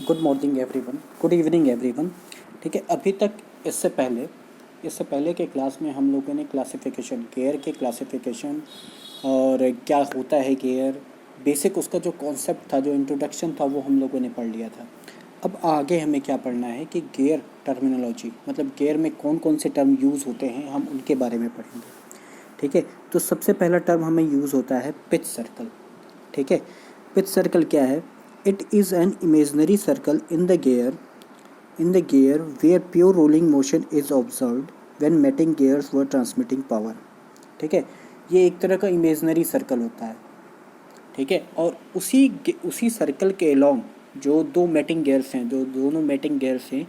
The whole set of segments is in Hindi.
Good morning everyone, good evening everyone. ठीक है, अभी तक इससे पहले के क्लास में हम लोगों ने क्लासिफिकेशन, गेयर के क्लासिफिकेशन और क्या होता है गेयर, बेसिक उसका जो कॉन्सेप्ट था, जो इंट्रोडक्शन था, वो हम लोगों ने पढ़ लिया था। अब आगे हमें क्या पढ़ना है कि गेयर टर्मिनोलॉजी, मतलब गेयर में कौन कौन से टर्म यूज़ होते हैं, हम उनके बारे में पढ़ेंगे। ठीक है, तो सबसे पहला टर्म हमें यूज़ होता है पिच सर्कल। ठीक है, पिच सर्कल क्या है? It is an imaginary circle in the gear where pure rolling motion is observed when mating gears were transmitting power। ठीक है, ये एक तरह का इमेजनरी सर्कल होता है। ठीक है, और उसी सर्कल के अलोंग जो दो मैटिंग गेयर्स हैं, जो दोनों मैटिंग गेयर्स हैं,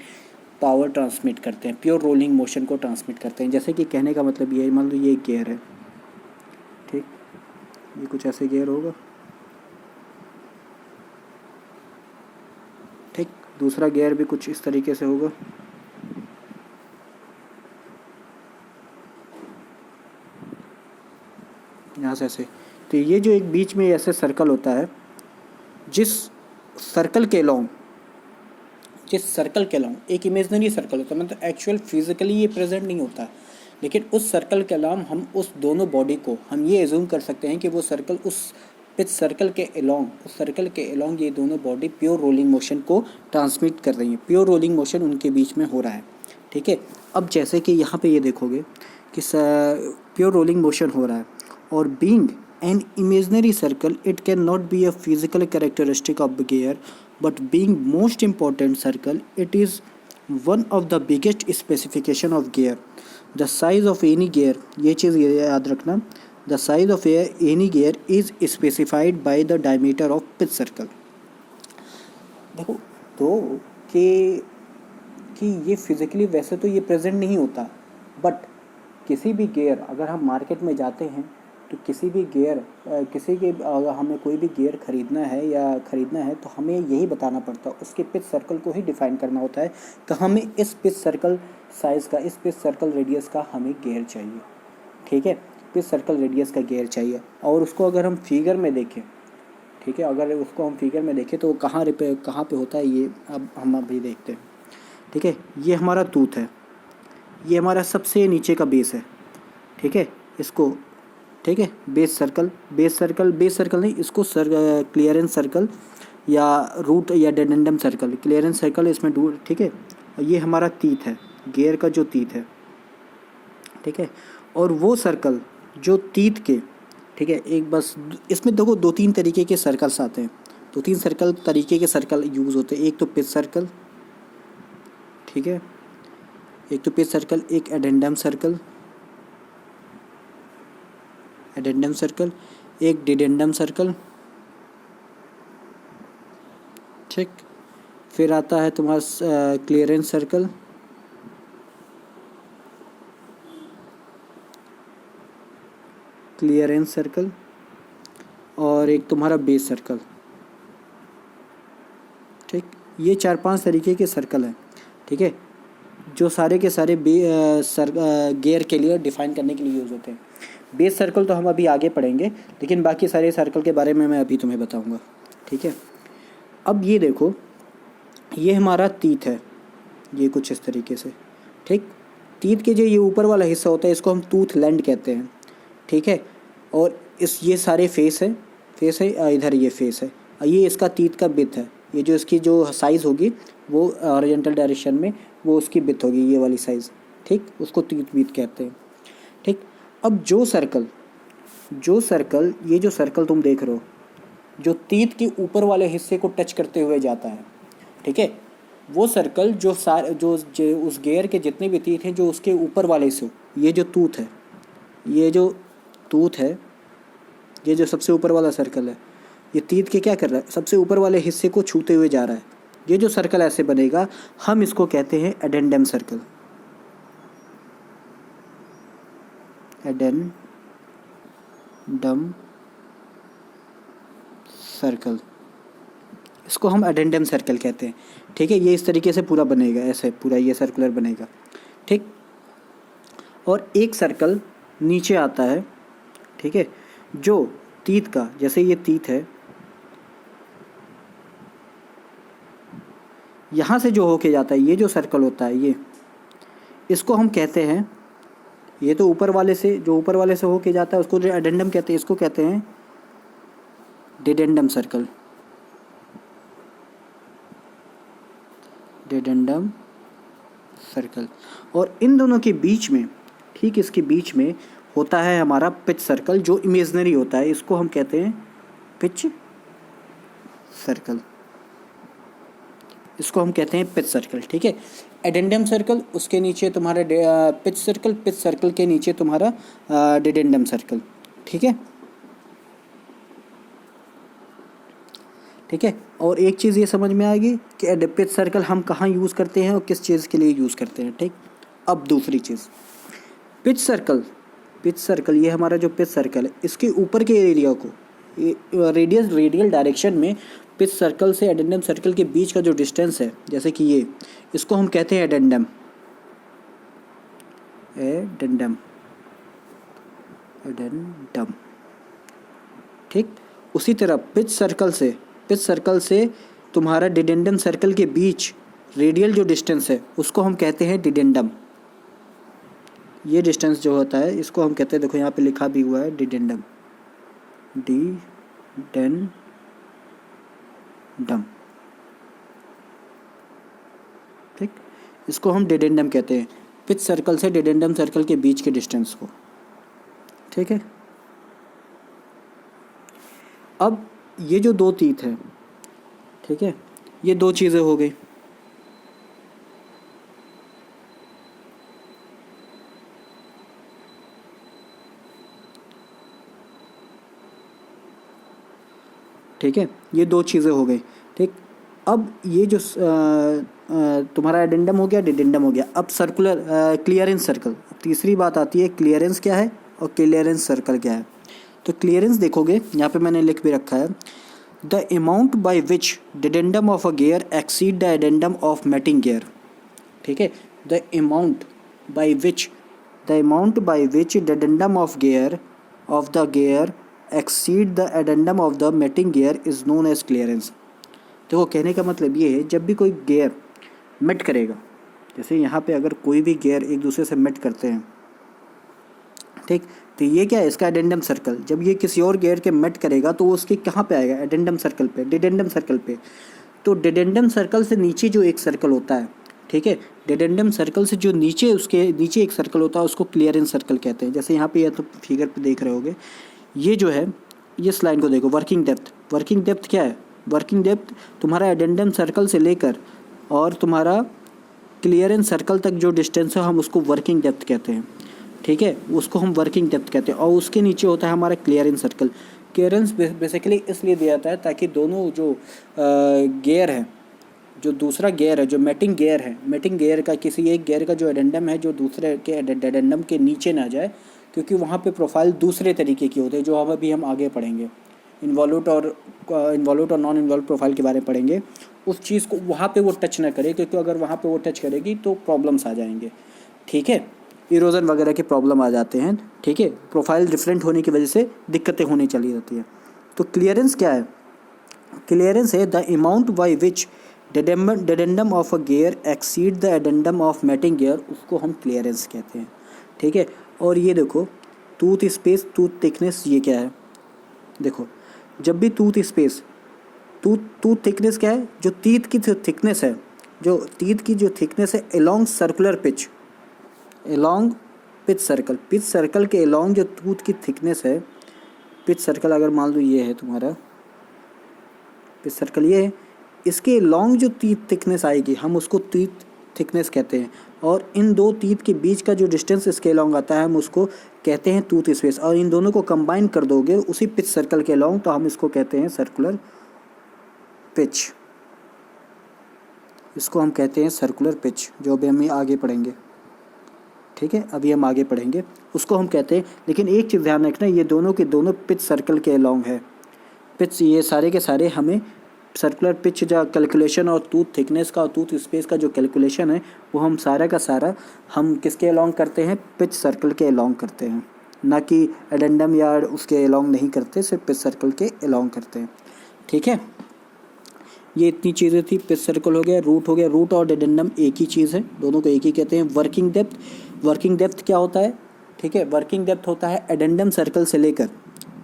पावर ट्रांसमिट करते हैं, प्योर रोलिंग मोशन को ट्रांसमिट करते हैं। जैसे कि कहने का मतलब ये, मान लो ये एक गेयर है, ठीक, ये कुछ ऐसे गेयर होगा, ठीक, दूसरा गियर भी कुछ इस तरीके से होगा, यहाँ से ऐसे। तो ये जो एक बीच में ऐसे सर्कल होता है, जिस सर्कल के लॉन्ग एक इमेजनरी सर्कल होता है, मतलब एक्चुअल फिजिकली ये प्रेजेंट नहीं होता, लेकिन उस सर्कल के अलावा हम उस दोनों बॉडी को हम ये एज्यूम कर सकते हैं कि वो सर्कल उस सर्कल के अलोंग ये दोनों बॉडी प्योर रोलिंग मोशन को ट्रांसमिट कर रही हैं, प्योर रोलिंग मोशन उनके बीच में हो रहा है। ठीक है, अब जैसे कि यहाँ पे ये देखोगे कि प्योर रोलिंग मोशन हो रहा है, और being an imaginary circle it can not be a physical characteristic of the gear, but being most important circle it is one of the biggest specification of gear. The size of any gear, ये चीज़ याद रखना, the size of any gear is specified by the diameter of pitch circle. देखो तो कि ये फिजिकली वैसे तो ये प्रेजेंट नहीं होता, बट किसी भी गियर अगर हम मार्केट में जाते हैं तो किसी के अगर हमें कोई भी गियर खरीदना है तो हमें यही बताना पड़ता है, उसके पिच सर्कल को ही डिफाइन करना होता है कि हमें इस पिच सर्कल साइज़ का, इस पिच सर्कल रेडियस का हमें गियर चाहिए। ठीक है, पिच सर्कल रेडियस का गियर चाहिए, और उसको अगर हम फिगर में देखें, ठीक है, अगर उसको हम फिगर में देखें तो कहाँ पे होता है, ये अब हम अभी देखते हैं। ठीक है, ये हमारा टूथ है, ये हमारा सबसे नीचे का बेस है। ठीक है, इसको, ठीक है, बेस सर्कल नहीं, इसको क्लियरेंस सर्कल या रूट या डेडेंडम सर्कल, क्लियरेंस सर्कल इसमें दूर। ठीक है, ये हमारा तीत है, गियर का जो तीत है। ठीक है, और वो सर्कल जो तीत के, ठीक है, एक बस इसमें देखो दो तीन तरीके के सर्कल्स आते हैं, दो तीन तरीके के सर्कल यूज़ होते हैं। एक तो पिच सर्कल, ठीक है, एक तो पिच सर्कल, एक एडेंडम सर्कल, एक डिडेंडम सर्कल। ठीक, फिर आता है तुम्हारा क्लियरेंस सर्कल, और एक तुम्हारा बेस सर्कल। ठीक, ये 4-5 तरीके के सर्कल हैं। ठीक है, जो सारे के सारे गियर के लिए डिफाइन करने के लिए यूज़ होते हैं। बेस सर्कल तो हम अभी आगे पढ़ेंगे, लेकिन बाकी सारे सर्कल के बारे में मैं अभी तुम्हें बताऊंगा। ठीक है, अब ये देखो, ये हमारा तीत है, ये कुछ इस तरीके से। ठीक, तीत के जो ये ऊपर वाला हिस्सा होता है, इसको हम टूथ लैंड कहते हैं। ठीक है, और ये सारे फेस है, इधर ये फेस है, ये इसका तीत का बिथ है। ये जो इसकी जो साइज़ होगी वो हॉरिजॉन्टल डायरेक्शन में वो उसकी बिथ होगी, ये वाली साइज़। ठीक, उसको तीत बिथ कहते हैं। ठीक, अब जो सर्कल ये जो सर्कल तुम देख रहे हो, जो तीत के ऊपर वाले हिस्से को टच करते हुए जाता है, ठीक है, वो सर्कल जो उस गियर के जितने भी तीत हैं, जो उसके ऊपर वाले हिस्से, ये जो टूथ है, ये जो सबसे ऊपर वाला सर्कल है, ये तीत के क्या कर रहा है, सबसे ऊपर वाले हिस्से को छूते हुए जा रहा है। ये जो सर्कल ऐसे बनेगा, हम इसको कहते हैं एडेंडम सर्कल। एडेंडम सर्कल, इसको हम एडेंडम सर्कल कहते हैं। ठीक है, ये इस तरीके से पूरा बनेगा, ऐसे पूरा ये सर्कुलर बनेगा। ठीक, और एक सर्कल नीचे आता है, ठीक है, जो तीत का, जैसे ये तीत है, यहाँ से जो होके जाता है, ये जो सर्कल होता है ये, इसको हम कहते हैं, ये तो ऊपर वाले से, जो ऊपर वाले से होके जाता है उसको जो एडेंडम कहते हैं, इसको कहते हैं डिडेंडम सर्कल, डिडेंडम सर्कल। और इन दोनों के बीच में, ठीक इसके बीच में होता है हमारा पिच सर्कल, जो इमेजिनरी होता है, इसको हम कहते हैं पिच सर्कल, इसको हम कहते हैं पिच सर्कल। ठीक है, एडेंडम सर्कल, उसके नीचे तुम्हारा पिच सर्कल, पिच सर्कल के नीचे तुम्हारा डिडेंडम सर्कल। ठीक है, ठीक है। और एक चीज़ ये समझ में आएगी कि पिच सर्कल हम कहाँ यूज़ करते हैं और किस चीज़ के लिए यूज़ करते हैं। ठीक, अब दूसरी चीज़, पिच सर्कल, पिच सर्कल ये हमारा जो पिच सर्कल है, इसके ऊपर के एरिया को, रेडियल डायरेक्शन में पिच सर्कल से एडेंडम सर्कल के बीच का जो डिस्टेंस है, जैसे कि ये, इसको हम कहते हैं एडेंडम, एडेंडम, एडेंडम। ठीक, उसी तरह पिच सर्कल से तुम्हारा डिडेंडम सर्कल के बीच रेडियल जो डिस्टेंस है उसको हम कहते हैं डिडेंडम। ये डिस्टेंस जो होता है इसको हम कहते हैं, देखो यहाँ पे लिखा भी हुआ है डिडेंडम, डिडेंडम। ठीक, इसको हम डिडेंडम कहते हैं, पिच सर्कल से डिडेंडम सर्कल के बीच के डिस्टेंस को। ठीक है, अब ये जो दो तीत है, ठीक है, ये दो चीज़ें हो गई। ठीक है, ये दो चीज़ें हो गई। ठीक, अब ये जो तुम्हारा एडेंडम हो गया, डिडेंडम हो गया। अब सर्कुलर क्लियरेंस सर्कल, तीसरी बात आती है क्लियरेंस क्या है और क्लियरेंस सर्कल क्या है। तो क्लियरेंस देखोगे, यहाँ पे मैंने लिख भी रखा है, the amount by which dedendum of a gear exceed the addendum of mating gear. ठीक है, the amount by which dedendum of the gear exceed the addendum of the mating gear is known as clearance. देखो, कहने का मतलब ये है, जब भी कोई गियर मेट करेगा, जैसे यहाँ पे अगर कोई भी गियर एक दूसरे से मेट करते हैं, ठीक, तो ये क्या है, इसका एडेंडम सर्कल। जब ये किसी और गियर के मेट करेगा तो वो उसके कहाँ पे आएगा, एडेंडम सर्कल पे, डिडेंडम सर्कल पे। तो डिडेंडम सर्कल से नीचे जो एक सर्कल होता है, ठीक है, डिडेंडम सर्कल से जो नीचे, उसके नीचे एक सर्कल होता है, उसको क्लियरेंस सर्कल कहते हैं। जैसे यहाँ पे या तो फिगर पे देख रहे होगे, ये जो है, ये लाइन को देखो, वर्किंग डेप्थ। वर्किंग डेप्थ क्या है, वर्किंग डेप्थ तुम्हारा एडेंडम सर्कल से लेकर और तुम्हारा क्लियरेंस सर्कल तक जो डिस्टेंस है, हम उसको वर्किंग डेप्थ कहते हैं। ठीक है, उसको हम वर्किंग डेप्थ कहते हैं। और उसके नीचे होता है हमारा क्लियरेंस सर्कल। क्लियरेंस बेसिकली इसलिए दिया जाता है ताकि दोनों जो गियर है, जो दूसरा गियर है, जो मैटिंग गियर है, मैटिंग गियर का किसी एक गियर का जो एडेंडम है, जो दूसरे के एडेंडम के नीचे ना जाए, क्योंकि वहाँ पे प्रोफाइल दूसरे तरीके की होते हैं, जो हम आगे पढ़ेंगे, इन्वॉल्यूट और नॉन इन्वॉल्व प्रोफाइल के बारे में पढ़ेंगे। उस चीज़ को वहाँ पे वो टच ना करे, क्योंकि अगर वहाँ पे वो टच करेगी तो प्रॉब्लम्स आ जाएंगे। ठीक है, इरोजन वगैरह के प्रॉब्लम आ जाते हैं। ठीक है, प्रोफाइल डिफरेंट होने की वजह से दिक्कतें होने चली जाती है। तो क्लियरेंस क्या है, क्लियरेंस है the amount by which dedendum of a gear exceed the addendum of mating gear, उसको हम क्लियरेंस कहते हैं। ठीक है, और ये देखो, टूथ स्पेस, टूथ थिकनेस, ये क्या है, देखो, जब भी टूथ स्पेस, टूथ थिकनेस क्या है, जो टीथ की थिकनेस है, जो टीथ की जो थिकनेस है along circular pitch, along pitch circle, pitch circle के अलोंग जो टूथ की थिकनेस है, पिच सर्कल अगर मान लो ये है तुम्हारा पिच सर्कल, ये है, इसके अलोंग जो टीथ थिकनेस आएगी, हम उसको टीथ थिकनेस कहते हैं। और इन दो टीथ के बीच का जो डिस्टेंस इसके अलोंग आता है, हम उसको कहते हैं टूथ स्पेस। और इन दोनों को कंबाइन कर दोगे उसी पिच सर्कल के अलोंग, तो हम इसको कहते हैं सर्कुलर पिच। इसको हम कहते हैं सर्कुलर पिच, जो अभी हम आगे पढ़ेंगे। ठीक है, अभी हम आगे पढ़ेंगे, उसको हम कहते हैं। लेकिन एक चीज़ ध्यान रखना, ये दोनों के दोनों पिच सर्कल के अलोंग है। पिच, ये सारे के सारे हमें सर्कुलर पिच जो कैलकुलेशन और टूथ थिकनेस का और टूथ स्पेस का जो कैलकुलेशन है, वो हम सारा का सारा हम किसके अलोंग करते हैं, पिच सर्कल के अलोंग करते हैं, ना कि एडेंडम या उसके अलोंग नहीं करते, सिर्फ पिच सर्कल के अलोंग करते हैं। ठीक है, ये इतनी चीज़ें थी। पिच सर्कल हो गया, रूट हो गया। रूट और एडेंडम एक ही चीज़ है, दोनों को एक ही कहते हैं। वर्किंग डेप्थ, वर्किंग डेप्थ क्या होता है? ठीक है, वर्किंग डेप्थ होता है एडेंडम सर्कल से लेकर,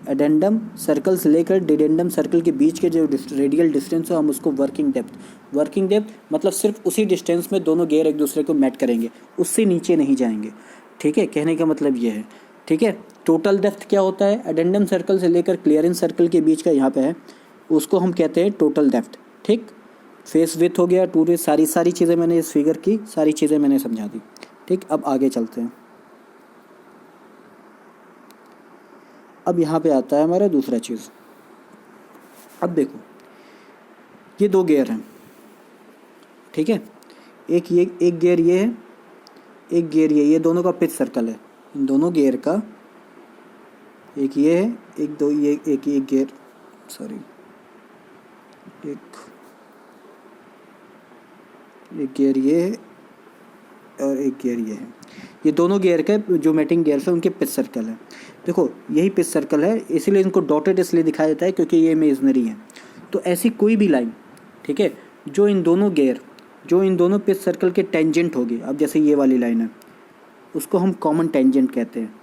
एडेंडम सर्कल से लेकर डिडेंडम सर्कल के बीच के जो रेडियल डिस्टेंस है, हम उसको वर्किंग डेप्थ, वर्किंग डेप्थ मतलब सिर्फ उसी डिस्टेंस में दोनों गियर एक दूसरे को मैट करेंगे, उससे नीचे नहीं जाएंगे। ठीक है, कहने का मतलब ये है। ठीक है, टोटल डेप्थ क्या होता है? एडेंडम सर्कल से लेकर क्लियरेंस सर्कल के बीच का यहाँ पे है, उसको हम कहते हैं टोटल डेप्थ। ठीक, फेस विथ हो गया, टू विथ, सारी चीज़ें मैंने इस फिगर की सारी चीज़ें मैंने समझा दी। ठीक, अब आगे चलते हैं। अब यहाँ पे आता है हमारा दूसरा चीज़। अब देखो, ये दो गियर हैं। ठीक है, एक गियर ये है, एक गियर ये दोनों का पिच सर्कल है। इन दोनों गियर का, एक ये है, एक दो ये, एक गियर, सॉरी, एक गियर ये है और एक गियर ये है। ये दोनों गियर के जो मैटिंग गियर्स है उनके पिच सर्कल है। देखो, यही पिच सर्कल है, इसीलिए इनको डॉटेड इसलिए दिखाया जाता है क्योंकि ये इमेजनरी है। तो ऐसी कोई भी लाइन, ठीक है, जो इन दोनों गियर, जो इन दोनों पिच सर्कल के टेंजेंट होगी, अब जैसे ये वाली लाइन है, उसको हम कॉमन टेंजेंट कहते हैं।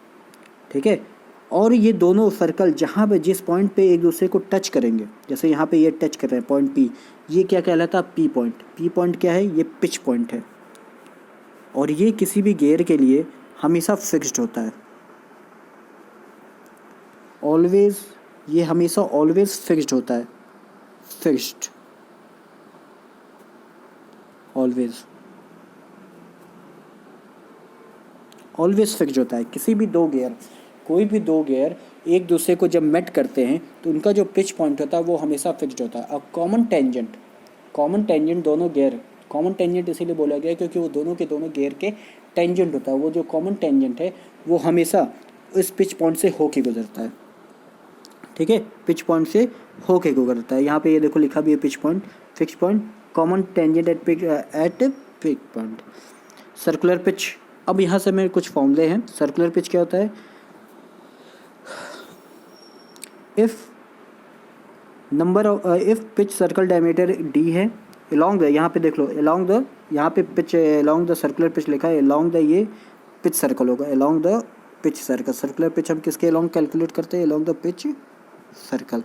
ठीक है, और ये दोनों सर्कल जहाँ पे जिस पॉइंट पे एक दूसरे को टच करेंगे, जैसे यहाँ पे ये टच कर रहे हैं पॉइंट पी, ये क्या कहलाता है? P point. पी पॉइंट क्या है? ये पिच पॉइंट है, और ये किसी भी गियर के लिए हमेशा फिक्स्ड होता है, ऑलवेज, ये हमेशा ऑलवेज फिक्स्ड होता है, फिक्स्ड, ऑलवेज, ऑलवेज फिक्स्ड होता है। किसी भी दो गियर, कोई भी दो गियर एक दूसरे को जब मेट करते हैं तो उनका जो पिच पॉइंट होता है वो हमेशा फिक्स्ड होता है। अब कॉमन टेंजेंट, कॉमन टेंजेंट दोनों गियर, कॉमन टेंजेंट इसीलिए बोला गया क्योंकि वो दोनों के दोनों गियर के टेंजेंट होता है। वो जो कॉमन टेंजेंट है वो हमेशा इस पिच पॉइंट से होके गुजरता है। ठीक है, पिच पॉइंट से होके गुजरता है। यहाँ पे ये देखो लिखा भी है pitch point, fix point, common tangent at pitch point. Circular pitch, अब यहाँ से मेरे कुछ फॉर्मूले हैं। सर्कुलर पिच क्या होता है? If number of, if pitch circle diameter D है, along द, यहाँ पे देख लो along द, यहाँ पे pitch along the circular pitch लिखा है, along द ये पिच सर्कल होगा, along the pitch circle. Circular pitch हम किसके along कैलकुलेट करते हैं? along the pitch circle.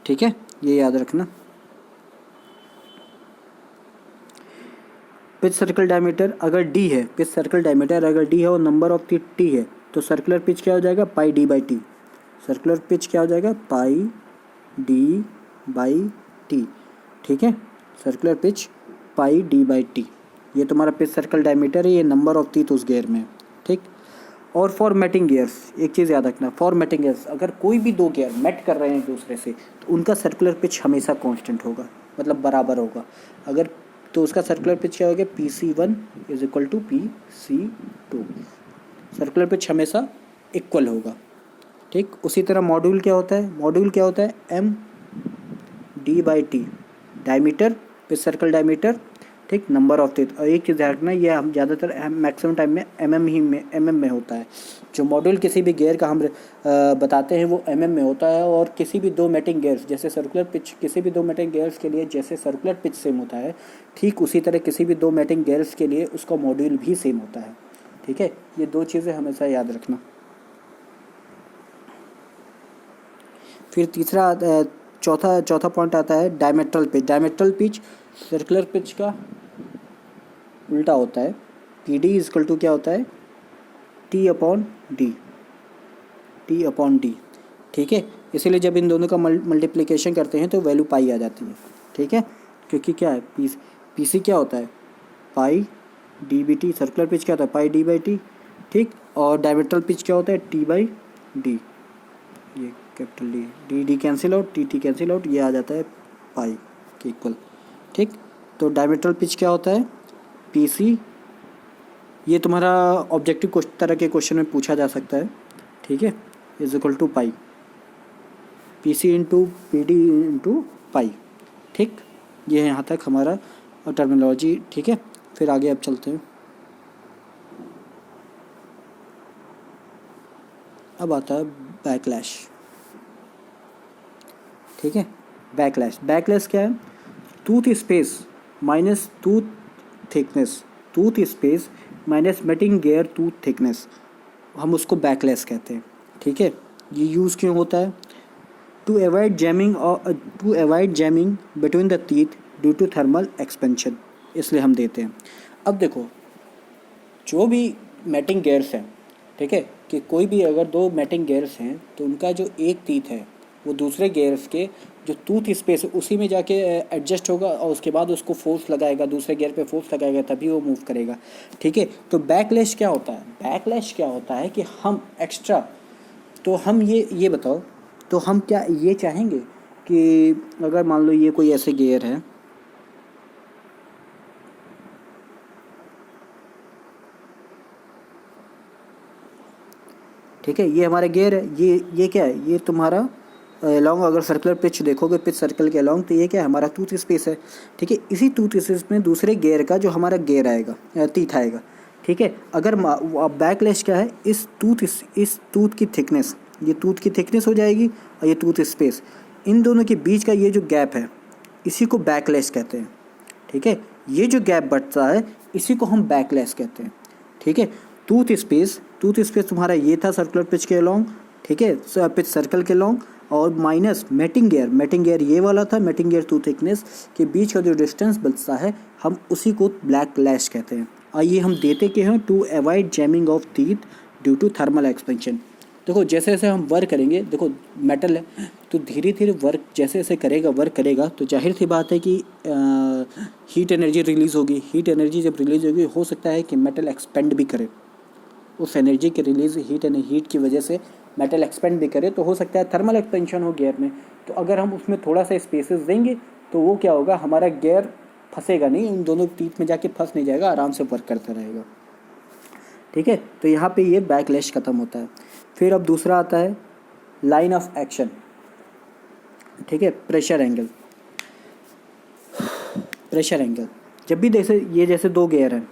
ठीक है, ये याद रखना। पिच सर्कल डायमीटर अगर डी है, पिच सर्कल डायमीटर अगर डी है और नंबर ऑफ टी है, तो सर्कुलर पिच क्या हो जाएगा? Pi D by T. Circular pitch क्या हो जाएगा? Pi D by T. ठीक है, circular pitch pi D by T, ये तुम्हारा पिच सर्कल डायमीटर है, ये नंबर ऑफ टीथ उस गियर में। ठीक, और फॉर मैटिंग गियर्स एक चीज़ याद रखना, फॉर मैटिंग गियर्स अगर कोई भी दो गियर मैट कर रहे हैं एक दूसरे से तो उनका सर्कुलर पिच हमेशा कांस्टेंट होगा, मतलब बराबर होगा। अगर तो उसका सर्कुलर पिच क्या होगा? PC1 is equal to PC2, circular pitch हमेशा इक्वल होगा। ठीक, उसी तरह मॉड्यूल क्या होता है? मॉड्यूल क्या होता है? MD/T, diameter, pitch circle diameter, ठीक, नंबर ऑफ टीथ। और एक चीज़ ध्यान रखना, ये हम ज़्यादातर मैक्सिमम टाइम में mm में होता है। जो मॉड्यूल किसी भी गियर का हम बताते हैं वो mm में होता है। और किसी भी दो मैटिंग गियर्स, जैसे सर्कुलर पिच, किसी भी दो मैटिंग गियर्स के लिए जैसे सर्कुलर पिच सेम होता है, ठीक उसी तरह किसी भी दो मैटिंग गियर्स के लिए उसका मॉड्यूल भी सेम होता है। ठीक है, ये दो चीज़ें हमेशा याद रखना। फिर तीसरा चौथा पॉइंट आता है diametral pitch. Diametral pitch circular pitch का उल्टा होता है। PD इज इक्वल टू क्या होता है? T upon D. ठीक है, इसीलिए जब इन दोनों का मल्टीप्लिकेशन करते हैं तो वैल्यू पाई आ जाती है। ठीक है, क्योंकि क्या है, PC क्या होता है? Pi D by T. Circular pitch क्या होता है? Pi D by T. ठीक, और डायमेट्रल पिच क्या होता है? T बाई डी, ये capital D cancel out, T cancel out, ये आ जाता है पाई के इक्वल। ठीक, तो डायमेट्रल पिच क्या होता है? PC, ये तुम्हारा ऑब्जेक्टिव तरह के क्वेश्चन में पूछा जा सकता है। ठीक है, is equal to pi, PC into PD into pi. ठीक, ये है यहाँ तक हमारा टर्मिनोलॉजी। ठीक है, फिर आगे अब चलते हैं। अब आता है बैकलैश। ठीक है, बैकलैश क्या है? Tooth space minus tooth thickness, tooth space minus mating gear tooth thickness, हम उसको बैकलेस कहते हैं। ठीक है, ये यूज़ क्यों होता है? To avoid jamming between the teeth due to thermal expansion, इसलिए हम देते हैं। अब देखो, जो भी मैटिंग गियर्स हैं, ठीक है, कि कोई भी अगर दो मैटिंग गियर्स हैं तो उनका जो एक टीथ है वो दूसरे गियर्स के जो टूथ स्पेस है उसी में जाके एडजस्ट होगा और उसके बाद उसको फोर्स लगाएगा, दूसरे गियर पे फोर्स लगाएगा, तभी वो मूव करेगा। ठीक है, तो बैकलैश क्या होता है? बैकलैश क्या होता है कि हम एक्स्ट्रा, तो हम ये बताओ, तो हम क्या ये चाहेंगे कि अगर मान लो ये कोई ऐसे गियर है, ठीक है, ये हमारा गियर है, ये क्या है? ये तुम्हारा अलॉन्ग, अगर सर्कुलर पिच देखोगे, पिच सर्कल के अलॉन्ग, तो ये क्या है? हमारा टूथ स्पेस है। ठीक है, इसी टूथ स्पेस में दूसरे गियर का जो हमारा गियर आएगा, टीथ आएगा। ठीक है, अगर बैकलैश क्या है? इस टूथ की थिकनेस, ये टूथ की थिकनेस हो जाएगी और ये टूथ स्पेस, इन दोनों के बीच का ये जो गैप है इसी को बैकलैश कहते हैं। ठीक है, ये जो गैप बढ़ता है इसी को हम बैकलैश कहते हैं। ठीक है, टूथ स्पेस तुम्हारा ये था सर्कुलर पिच के अलॉन्ग, ठीक है, पिच सर्कल के अलॉन्ग, और माइनस मेटिंग गियर ये वाला था, मेटिंग गियर टू थिकनेस के बीच का जो डिस्टेंस बचता है हम उसी को बैकलैश कहते हैं। आइए हम देते क्या हैं? To avoid jamming of teeth due to thermal expansion. देखो जैसे जैसे हम वर्क करेंगे, देखो मेटल है तो धीरे धीरे वर्क जैसे जैसे वर्क करेगा तो जाहिर सी बात है कि हीट एनर्जी रिलीज़ होगी। हीट एनर्जी जब रिलीज़ होगी, हो सकता है कि मेटल एक्सपेंड भी करे, उस एनर्जी के रिलीज हीट की वजह से मेटल एक्सपेंड भी करे, तो हो सकता है थर्मल एक्सपेंशन हो गियर में। तो अगर हम उसमें थोड़ा सा स्पेसेस देंगे तो वो क्या होगा? हमारा गियर फंसेगा नहीं, उन दोनों टीथ में जाके फंस नहीं जाएगा, आराम से वर्क करता रहेगा। ठीक है, तो यहाँ पे ये बैकलैश खत्म होता है। फिर अब दूसरा आता है लाइन ऑफ एक्शन। ठीक है, प्रेशर एंगल। जब भी जैसे दो गियर हैं,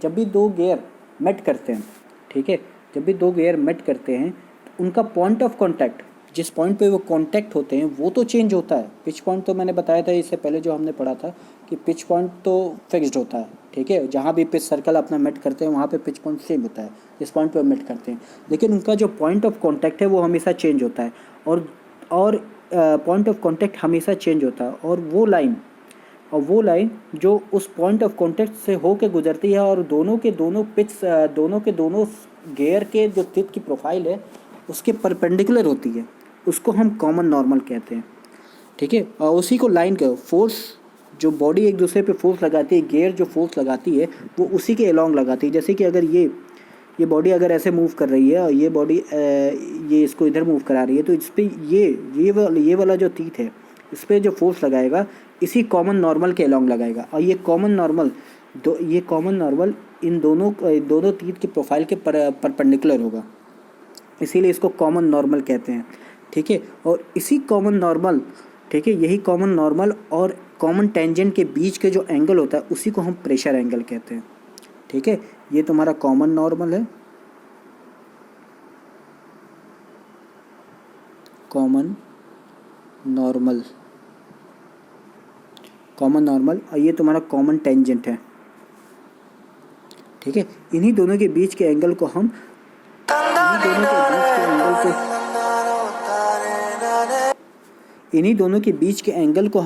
जब भी दो गियर मेट करते हैं, ठीक है, जब भी दो गियर मेट करते हैं तो उनका पॉइंट ऑफ कांटेक्ट, जिस पॉइंट पे वो कांटेक्ट होते हैं वो तो चेंज होता है। पिच पॉइंट तो मैंने बताया था इससे पहले जो हमने पढ़ा था कि पिच पॉइंट तो फिक्स्ड होता है। ठीक है, जहाँ भी पिच सर्कल अपना मेट करते हैं वहाँ पे पिच पॉइंट सेम होता है जिस पॉइंट पे मेट करते हैं, लेकिन उनका जो पॉइंट ऑफ कांटेक्ट है वो हमेशा चेंज होता है, और पॉइंट ऑफ कांटेक्ट हमेशा चेंज होता है, और वो लाइन जो उस पॉइंट ऑफ कांटेक्ट से होके गुजरती है और दोनों के दोनों गियर के जो टिप की प्रोफाइल है उसके परपेंडिकुलर होती है, उसको हम कॉमन नॉर्मल कहते हैं। ठीक है, और उसी को लाइन का फोर्स, जो बॉडी एक दूसरे पे फोर्स लगाती है, गियर जो फोर्स लगाती है वो उसी के अलॉन्ग लगाती है। जैसे कि अगर ये बॉडी अगर ऐसे मूव कर रही है और ये बॉडी ये इसको इधर मूव करा रही है, तो इस पर ये वाला जो टीथ है इस पर जो फोर्स लगाएगा इसी कॉमन नॉर्मल के अलॉन्ग लगाएगा, और ये कॉमन नॉर्मल इन दोनों टीथ की प्रोफाइल के परपेंडिकुलर होगा, इसीलिए इसको कॉमन नॉर्मल कहते हैं। ठीक है, और इसी कॉमन नॉर्मल, ठीक है, यही कॉमन नॉर्मल और कॉमन टेंजेंट के बीच के जो एंगल होता है उसी को हम प्रेशर एंगल कहते हैं। ठीक है, ये तुम्हारा कॉमन नॉर्मल है, कॉमन नॉर्मल, और ये तुम्हारा कॉमन टेंजेंट है। ठीक है, इन्हीं दोनों के बीच के एंगल को हम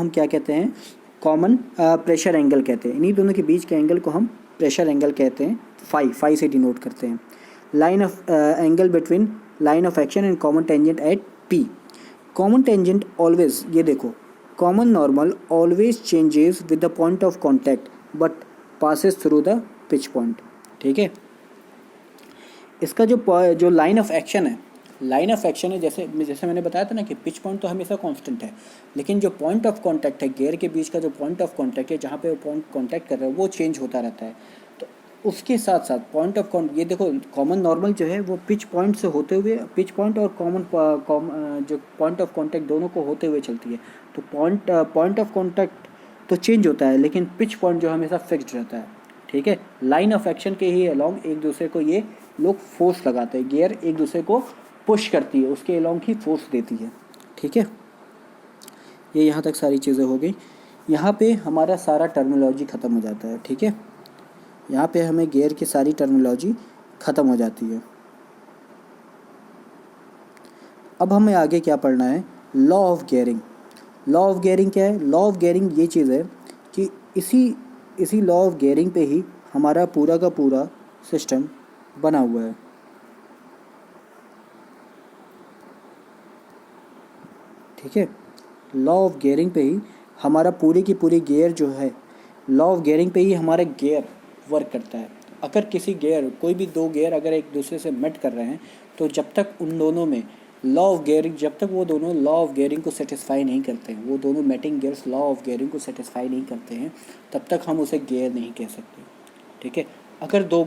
क्या कहते हैं? कॉमन प्रेशर एंगल कहते हैं। इन्हीं दोनों के बीच के एंगल को हम प्रेशर एंगल कहते हैं। फाई से डिनोट करते हैं। Line of angle between line of action and common tangent at P. Common tangent always, ये देखो, common normal always changes with the point of contact but passes through the pitch point. ठीक है, इसका जो लाइन ऑफ एक्शन है, जैसे मैंने बताया था ना कि पिच पॉइंट तो हमेशा कांस्टेंट है, लेकिन जो पॉइंट ऑफ कांटेक्ट है, गियर के बीच का जो पॉइंट ऑफ कांटेक्ट है, जहाँ पे वो पॉइंट कांटेक्ट कर रहा है वो चेंज होता रहता है। तो उसके साथ साथ पॉइंट ऑफ ये देखो, कॉमन नॉर्मल जो है वो पिच पॉइंट से होते हुए, पिच पॉइंट और जो पॉइंट ऑफ कांटेक्ट दोनों को होते हुए चलती है। तो पॉइंट ऑफ कांटेक्ट तो चेंज होता है, लेकिन पिच पॉइंट जो हमेशा फिक्स्ड रहता है। ठीक है, लाइन ऑफ एक्शन के ही अलॉन्ग एक दूसरे को ये लोग फोर्स लगाते हैं, गियर एक दूसरे को पुश करती है, उसके अलॉन्ग ही फोर्स देती है। ठीक है, ये यहाँ तक सारी चीज़ें हो गई। यहाँ पे हमारा सारा टर्मिनोलॉजी ख़त्म हो जाता है, ठीक है। यहाँ पे हमें गियर की सारी टर्मिनोलॉजी ख़त्म हो जाती है। अब हमें आगे क्या पढ़ना है, law of gearing. Law of gearing क्या है? लॉ ऑफ गियरिंग ये चीज़ है कि इसी लॉ ऑफ गियरिंग पे ही हमारा पूरा का पूरा सिस्टम बना हुआ है, ठीक है। लॉ ऑफ गियरिंग पे ही हमारा पूरी की पूरी गियर जो है, लॉ ऑफ गियरिंग पे ही हमारा गियर वर्क करता है। अगर किसी गियर, कोई भी दो गियर अगर एक दूसरे से मेट कर रहे हैं, तो जब तक उन दोनों में लॉ ऑफ गियरिंग, जब तक वो दोनों लॉ ऑफ गियरिंग को सेटिस्फाई नहीं करते हैं, वो दोनों mating gears law of gearing को सेटिस्फाई नहीं करते हैं, तब तक हम उसे गियर नहीं कह सकते, ठीक है। अगर दो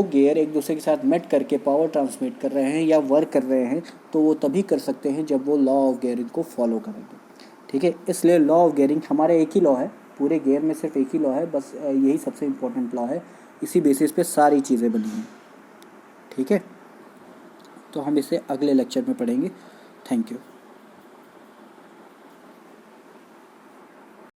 गियर एक दूसरे के साथ मेट करके पावर ट्रांसमिट कर रहे हैं या वर्क कर रहे हैं, तो वो तभी कर सकते हैं जब वो लॉ ऑफ गियरिंग को फॉलो करेंगे, ठीक है। इसलिए लॉ ऑफ गियरिंग हमारा एक ही लॉ है, पूरे गियर में सिर्फ एक ही लॉ है, बस यही सबसे इम्पोर्टेंट लॉ है। इसी बेसिस पे सारी चीज़ें बनी हैं, ठीक है। तो हम इसे अगले लेक्चर में पढ़ेंगे। Thank you.